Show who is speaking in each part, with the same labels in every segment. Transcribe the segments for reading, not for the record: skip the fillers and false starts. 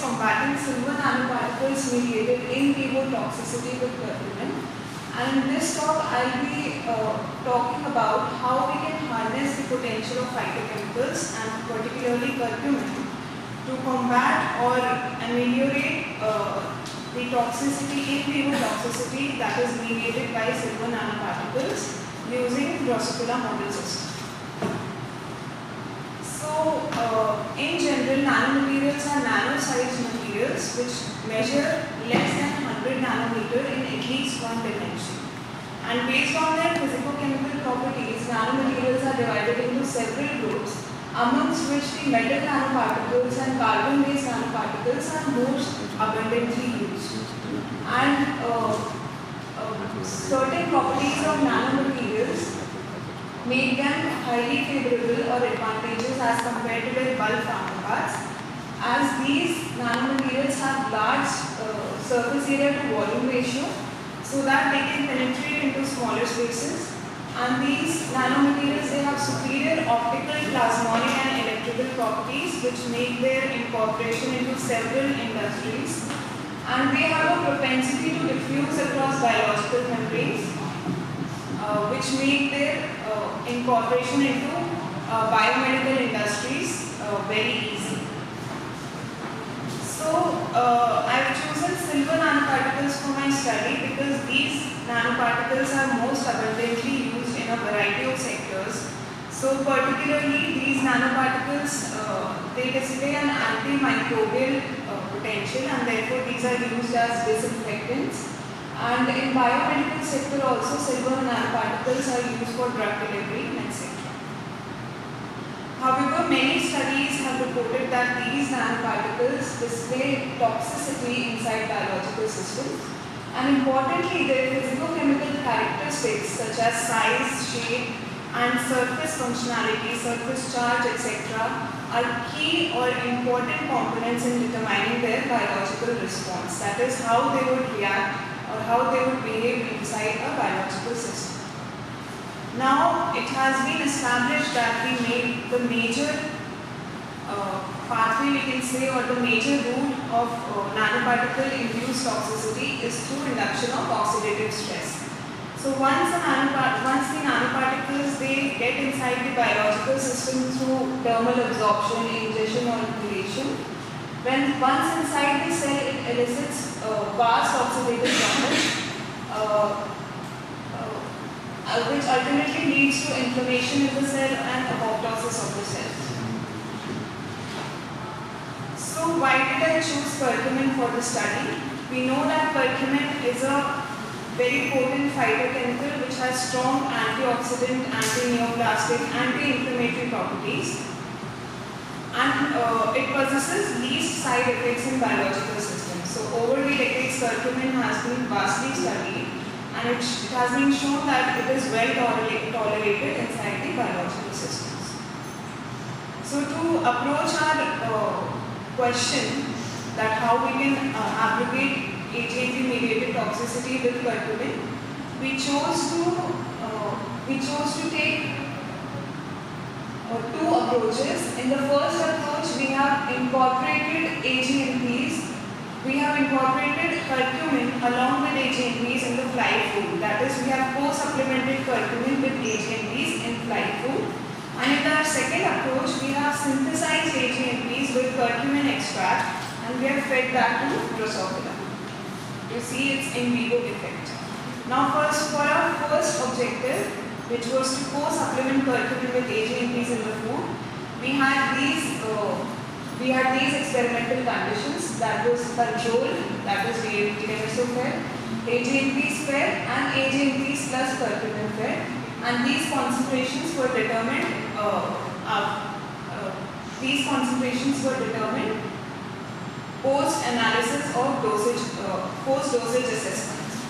Speaker 1: combating silver nanoparticles mediated in vivo toxicity with curcumin. And in this talk, I'll be talking about how we can harness the potential of phytochemicals and particularly curcumin to combat or ameliorate the toxicity, in vivo toxicity that is mediated by silver nanoparticles using Drosophila model system. So, in general, nanomaterials are nano-sized materials which measure less than 100 nanometer in at least one dimension. And based on their physicochemical properties, nanomaterials are divided into several groups, amongst which the metal nanoparticles and carbon-based nanoparticles are most abundantly used. And certain properties of nanomaterials make them highly favorable or advantageous as compared to their bulk counterparts, as these nanomaterials have large surface area to volume ratio so that they can penetrate into smaller spaces, and these nanomaterials, they have superior optical, plasmonic and electrical properties which make their incorporation into several industries, and they have a propensity to diffuse across biological membranes which make their incorporation into biomedical industries very easy. So, I have chosen silver nanoparticles for my study because these nanoparticles are most abundantly used in a variety of sectors. So, particularly these nanoparticles, they display an antimicrobial potential, and therefore these are used as disinfectants. And in biomedical sector also, silver nanoparticles are used for drug delivery, etc. However, many studies have reported that these nanoparticles display toxicity inside biological systems, and importantly, their physicochemical characteristics such as size, shape, and surface functionality, surface charge, etc. are key or important components in determining their biological response. That is, how they would react or how they would behave inside a biological system. Now, it has been established that the major pathway, we can say, or the major route of nanoparticle-induced toxicity is through induction of oxidative stress. So once the nanoparticles, they get inside the biological system through dermal absorption, ingestion or inhalation, once inside the cell, it elicits vast oxidative damage, which ultimately leads to inflammation in the cell and apoptosis of the cells. So why did I choose curcumin for the study? We know that curcumin is a very potent phytochemical which has strong antioxidant, anti-neoplastic, anti-inflammatory properties, and it possesses least side effects in biological systems. So over the decades, curcumin has been vastly studied, and it has been shown that it is well tolerated inside the biological systems. So to approach our question that how we can abrogate AGNP-mediated toxicity with curcumin, we chose to take two approaches. In the first approach, we have incorporated AGNPs. We have incorporated curcumin along with AGNPs in the fly food. That is, we have co-supplemented curcumin with AGNPs in fly food. And in our second approach, we have synthesized AGNPs with curcumin extract, and we have fed that to Drosophila to see its in vivo effect. Now, for our first objective, which was to co-supplement curcumin with AGNPs in the food, we had these experimental conditions, that was control, that was DMSO fed, AGNPs fed, and AGNPs plus curcumin fed, and these concentrations were determined. Post-analysis of post-dosage assessments.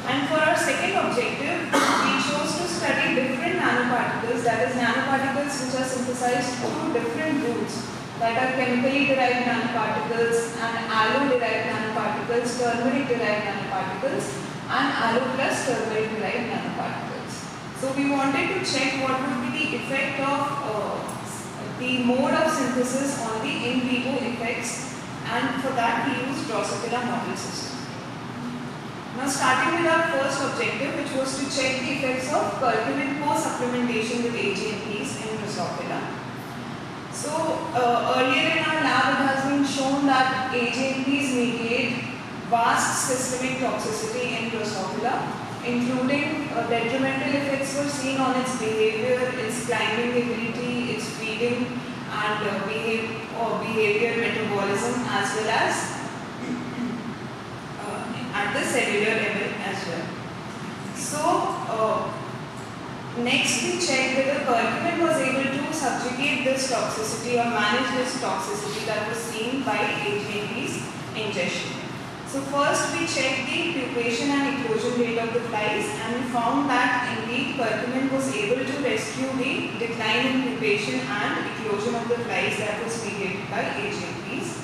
Speaker 1: And for our second objective, we chose to study different nanoparticles, that is nanoparticles which are synthesized through different routes, that are chemically derived nanoparticles and allo-derived nanoparticles, turmeric-derived nanoparticles, and allo plus turmeric-derived nanoparticles. So we wanted to check what would be the effect of the mode of synthesis on the in vivo effects and for that we used Drosophila model system. Now starting with our first objective, which was to check the effects of curcumin co-supplementation with AGNPs in Drosophila. So earlier in our lab it has been shown that AGNPs mediate vast systemic toxicity in Drosophila, including detrimental effects were seen on its behavior, its climbing ability, its feeding and behavior metabolism, as well as at the cellular level as well. So next we checked whether curcumin was able to subjugate this toxicity or manage this toxicity that was seen by AGNP's ingestion. So first we checked the pupation and eclosion rate of the flies, and we found that indeed curcumin was able to rescue the decline in pupation and eclosion of the flies that was mediated by AGNPs.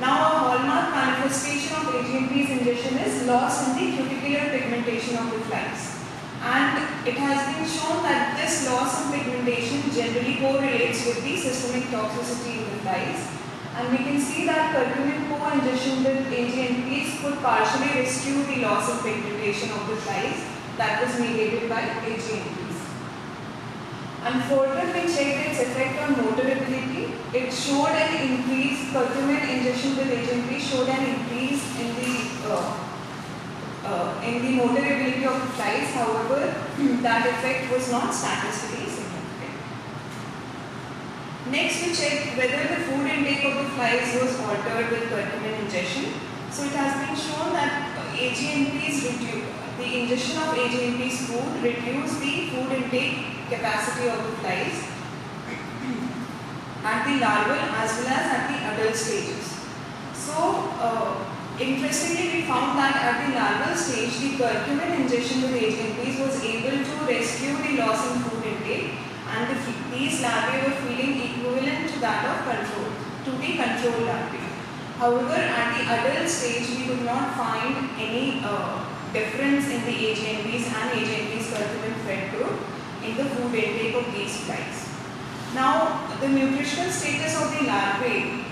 Speaker 1: Now a hallmark manifestation of AGNP's ingestion is loss in the cuticular pigmentation of the flies. And it has been shown that this loss in pigmentation generally correlates with the systemic toxicity in the flies. And we can see that curcumin co-ingestion with AGNPs could partially rescue the loss of pigmentation of the flies that was mediated by AGNPs. And further we checked its effect on motor ability. It showed an increase, curcumin ingestion with AGNPs showed an increase in the motor ability of the flies. However, that effect was not statistically significant. Next, we checked whether the food intake of the flies was altered with curcumin ingestion. So it has been shown that the ingestion of AGNP's food reduced the food intake capacity of the flies at the larval as well as at the adult stages. So interestingly, we found that at the larval stage, the curcumin ingestion with AGNPs was able to rescue the loss in food intake, and these larvae were feeding equivalent to that of the control larvae. However, at the adult stage, we could not find any difference in the AGNPs and AGNPs curcumin fed group in the food intake of these flies. Now, the nutritional status of the larvae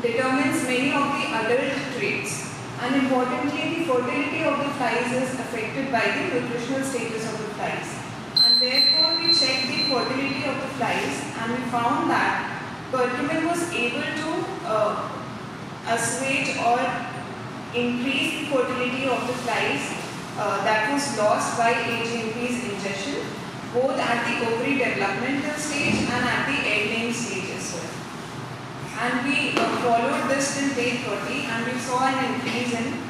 Speaker 1: determines many of the adult traits, and importantly, the fertility of the flies is affected by the nutritional status of the flies. And therefore, we checked the fertility of the flies, and we found that curcumin was able to assuage or increase the fertility of the flies that was lost by AGNP's ingestion, both at the ovary developmental stage and at the egg-laying stage as well. And we followed this till day 30, and we saw an increase in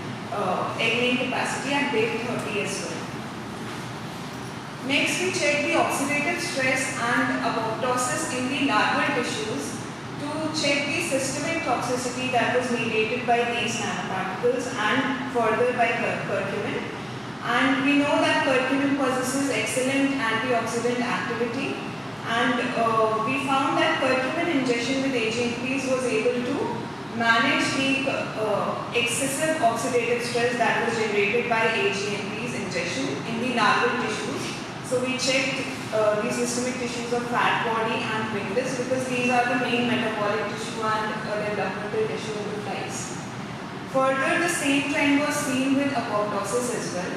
Speaker 1: egg-laying capacity at day 30 as well. Next, we checked the oxidative stress and apoptosis in the larval tissues to check the systemic toxicity that was mediated by these nanoparticles and further by curcumin. And we know that curcumin possesses excellent antioxidant activity, and we found that curcumin ingestion with AGNPs was able to manage the excessive oxidative stress that was generated by AGNPs ingestion in the larval tissues. So we checked the systemic tissues of fat body and pingus, because these are the main metabolic tissue and developmental tissue of the flies. Further, the same trend was seen with apoptosis as well.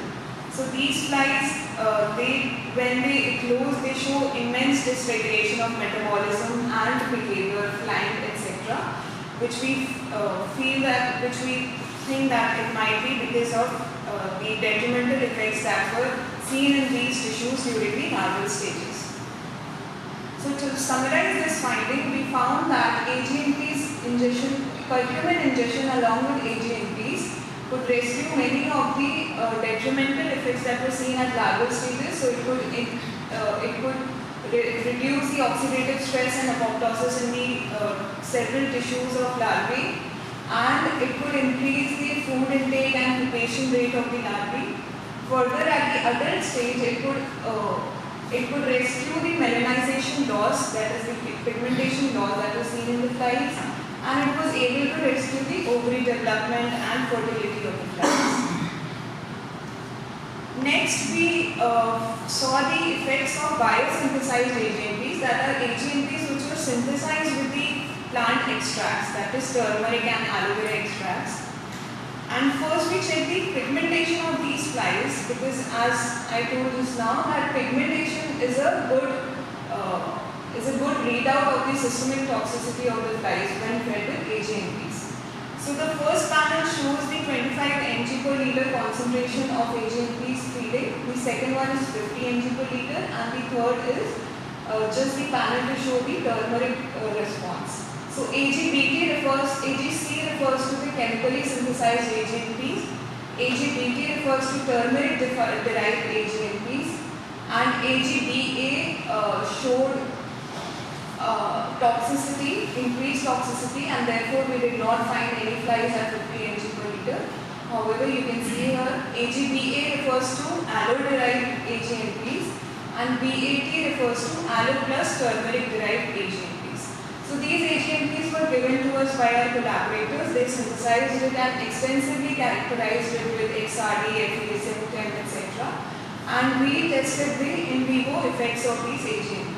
Speaker 1: So these flies, when they eclose, they show immense dysregulation of metabolism and behavior, flying, etc., which we think that it might be because of the detrimental effects that were seen in these tissues during the larval stages. So to summarize this finding, we found that curcumin ingestion along with AGNPs could rescue many of the detrimental effects that were seen at larval stages. So it could reduce the oxidative stress and apoptosis in the several tissues of larvae, and it could increase the food intake and pupation rate of the larvae. Further, at the adult stage, it could rescue the melanization loss, that is the pigmentation loss that was seen in the flies, and it was able to rescue the ovary development and fertility of the flies. Next, we saw the effects of biosynthesized AGNPs, that are AGNPs which were synthesized with the plant extracts, that is turmeric and aloe vera extracts. And first we check the pigmentation of these flies, because as I told just now that pigmentation is a good readout of the systemic toxicity of the flies when fed with AGNPs. So the first panel shows the 25 mg per liter concentration of AGNPs feeding. The second one is 50 mg per liter, and the third is just the panel to show the turmeric response. So AGC refers to the chemically synthesized AGNPs, AGBT refers to turmeric derived AGNPs, and AGDA showed toxicity, increased toxicity, and therefore we did not find any flies at 50 mg per liter. However, you can see here AGBA refers to aloe derived AGNPs, and BAT refers to aloe plus turmeric derived AGNPs. So these AGNPs were given to us by our collaborators. They synthesized it and extensively characterized it with XRD, FESM, TEM, etc. And we tested the in vivo effects of these AGNPs.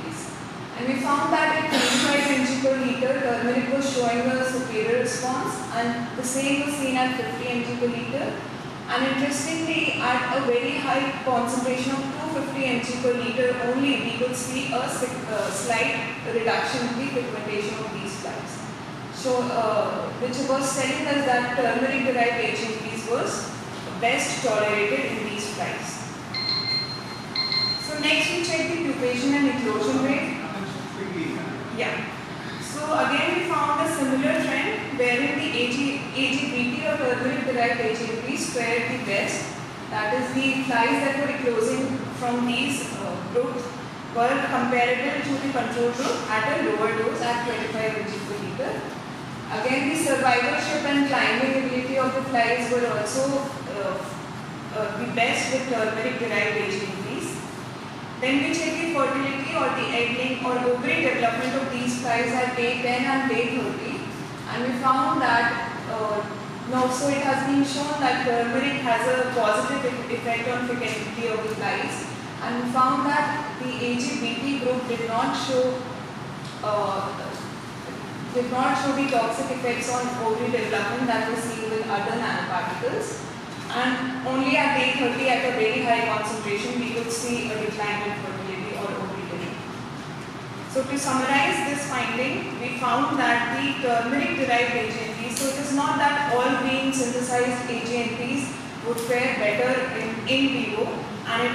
Speaker 1: And we found that at 25 mg per liter, turmeric was showing a superior response, and the same was seen at 50 mg per liter. And interestingly, at a very high concentration of 250 mg per liter only, we could see a slight reduction in the pigmentation of these flies. So, which was telling us that turmeric derived AGNPs was best tolerated in these flies. So next we check the pupation and eclosion rate. Yeah. So again we found a similar trend wherein the AGBT or turmeric derived AGNPs fared the best. That is, the flies that were eclosing from these groups were comparative to the control group at a lower dose at 25 mg per liter. Again, the survivorship and climbing ability of the flies were also the best with turmeric derived AGNPs. Then we check the fertility or the egg or ovary development of these flies at day 10 and day 30, and we found that so it has been shown that turmeric has a positive effect on fecundity of the flies, and we found that the AGBT group did not show the toxic effects on ovary development that was seen with other nanoparticles. And only at day 30 at a very high concentration we could see a decline in fertility or ovary development. So to summarize this finding, we found that the turmeric derived AGNPs, so it is not that all green synthesized AGNPs would fare better in vivo, and it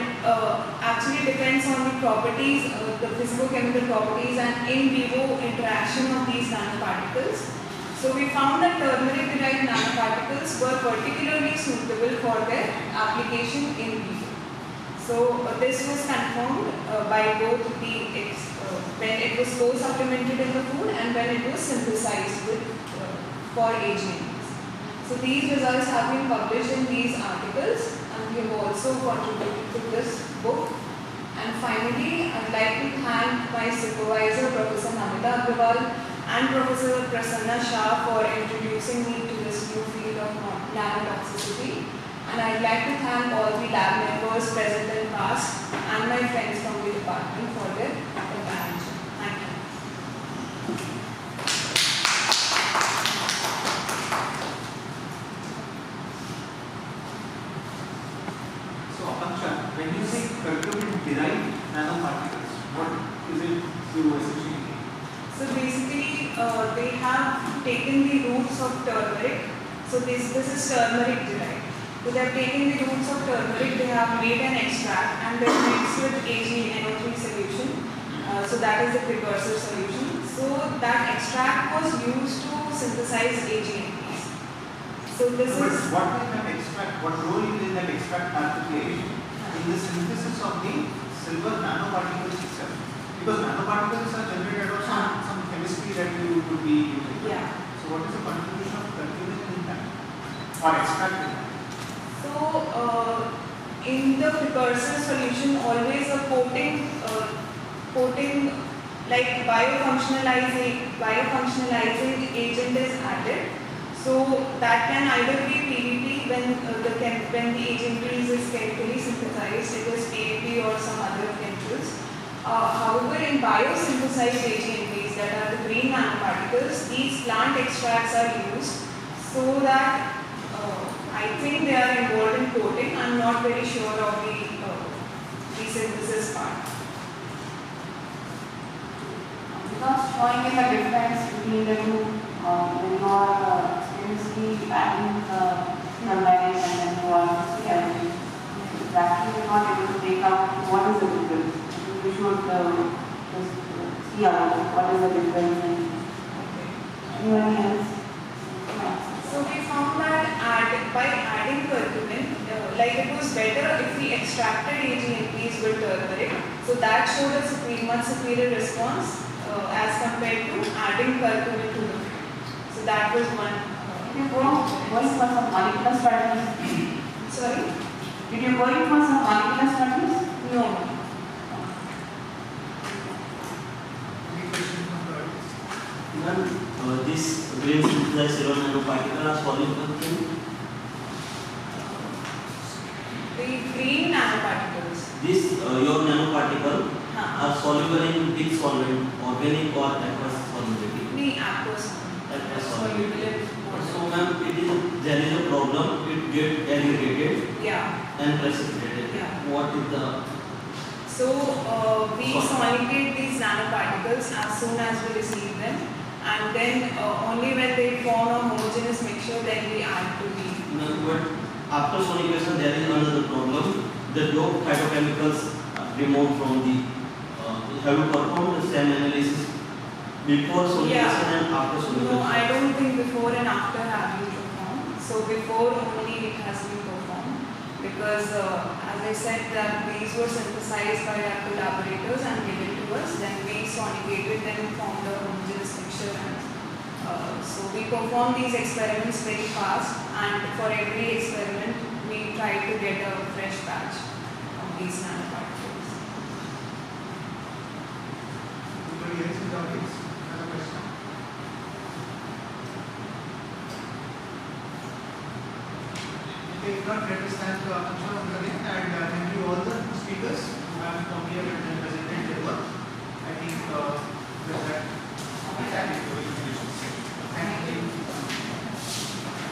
Speaker 1: actually depends on the properties, the physicochemical properties and in vivo interaction of these nanoparticles. So we found that turmeric derived nanoparticles were particularly suitable for their application in vivo. So this was confirmed by both the when it was co-supplemented in the food and when it was synthesized with for AGNPs. So these results have been published in these articles, and we have also contributed to this book. And finally, I'd like to thank my supervisor, Professor Namita Agrawal, and Professor Prasanna Shah for introducing me to this new field of nanotoxicity. And I'd like to thank all the lab members present and past and my friends from the department for their companionship. Thank you.
Speaker 2: So, Akanksha, when you say curcumin-derived nanoparticles, what is it you essentially mean?
Speaker 1: So basically, they have taken the roots of turmeric. So this is turmeric derived. So they have taken the roots of turmeric, they have made an extract and then mixed with AgNO3 solution. So that is the precursor solution. So that extract was used to synthesize AGNPs. So this is
Speaker 2: what kind of extract, what role will that extract have to play in the synthesis of the silver nanoparticles itself? Because nanoparticles are generated out of some chemistry that you would be using.
Speaker 1: Yeah.
Speaker 2: So what is the contribution of curcumin in that? Or extract in that?
Speaker 1: So in the precursor solution, always a coating like biofunctionalizing agent is added. So that can either be PDT when the agent is chemically synthesized, it is PAP or some other chemicals. However, in biosynthesized AGNPs, that are the green nanoparticles. These plant extracts are used so that I think they are involved in coating. I'm not very sure of the synthesis part.
Speaker 3: Because showing me the difference between the two, when you are seriously adding sunlight and then you are CIG, it's actually not able to take out what is the difference. You should just see out what is the difference and anyone else.
Speaker 1: So we found that by adding curcumin, like it was better if we extracted AGNPs with turmeric. So that showed a much superior response as compared to adding curcumin to the food. So that was one.
Speaker 3: Did you go in for some molecular studies?
Speaker 1: Sorry?
Speaker 3: Did you go in for some molecular studies?
Speaker 1: No.
Speaker 2: Any question from the audience?
Speaker 4: Ma'am, this green synthesized zero nanoparticle are soluble in
Speaker 1: The green nanoparticles.
Speaker 4: this your nanoparticle
Speaker 1: Huh.
Speaker 4: are soluble in which solvent, organic or aqueous solubility?
Speaker 1: The aqueous
Speaker 4: Aqueous
Speaker 1: soluble
Speaker 4: solubility.
Speaker 1: in
Speaker 4: So
Speaker 1: water.
Speaker 4: ma'am, there is a problem. It get aggregated
Speaker 1: Yeah.
Speaker 4: and precipitated.
Speaker 1: Yeah.
Speaker 4: What is the
Speaker 1: So we solidate these nanoparticles as soon as we receive them, and then only when they form a homogeneous mixture, then we add to the.
Speaker 4: but after sonication there is another problem. The dope phytochemicals removed from the. Have you performed the same analysis before sonication and after sonication?
Speaker 1: No, I don't think before and after have you performed. So before only it has been performed because as I said that these were synthesized by our collaborators and given to us. Then we sonicated them, formed a homogeneous mixture, and so we perform these experiments very fast. And for every experiment, we try to get a fresh batch of these nanoparticles.
Speaker 2: Anybody else in the audience? Another question? Okay, if not, let us thank Anshul once again and thank you all the speakers who have come here.